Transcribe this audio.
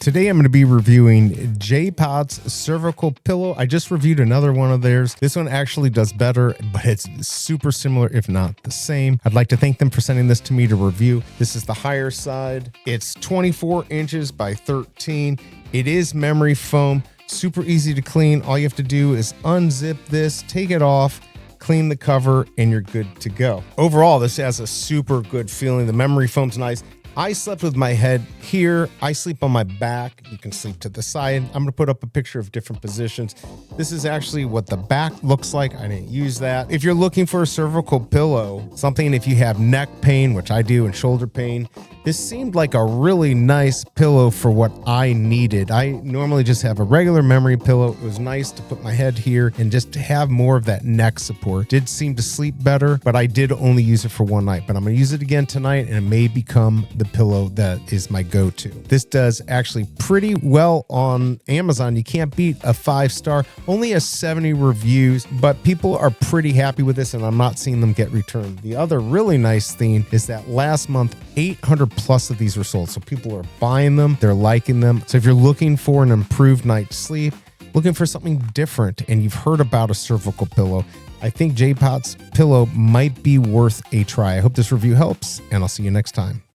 Today I'm going to be reviewing Jpoht's cervical pillow. I just reviewed another one of theirs. This one actually does better, but it's super similar, if not the same. I'd like to thank them for sending this to me to review. This is the higher side. It's 24 inches by 13. It is memory foam, super easy to clean. All you have to do is unzip this, take it off, clean the cover, and you're good to go. Overall, this has a super good feeling. The memory foam's nice. I slept with my head here. I sleep on my back. You can sleep to the side. I'm gonna put up a picture of different positions. This is actually what the back looks like. I didn't use that. If you're looking for a cervical pillow, something if you have neck pain, which I do, and shoulder pain, this seemed like a really nice pillow for what I needed. I normally just have a regular memory pillow. It was nice to put my head here and just to have more of that neck support. Did seem to sleep better, but I did only use it for one night. But I'm gonna use it again tonight, and it may become the pillow that is my go-to. This does actually pretty well on Amazon. You can't beat a 5-star. Only has 70 reviews, but people are pretty happy with this, and I'm not seeing them get returned. The other really nice thing is that last month, 800 plus of these were sold. So people are buying them. They're liking them. So if you're looking for an improved night's sleep, looking for something different, and you've heard about a cervical pillow, I think Jpoht's pillow might be worth a try. I hope this review helps, and I'll see you next time.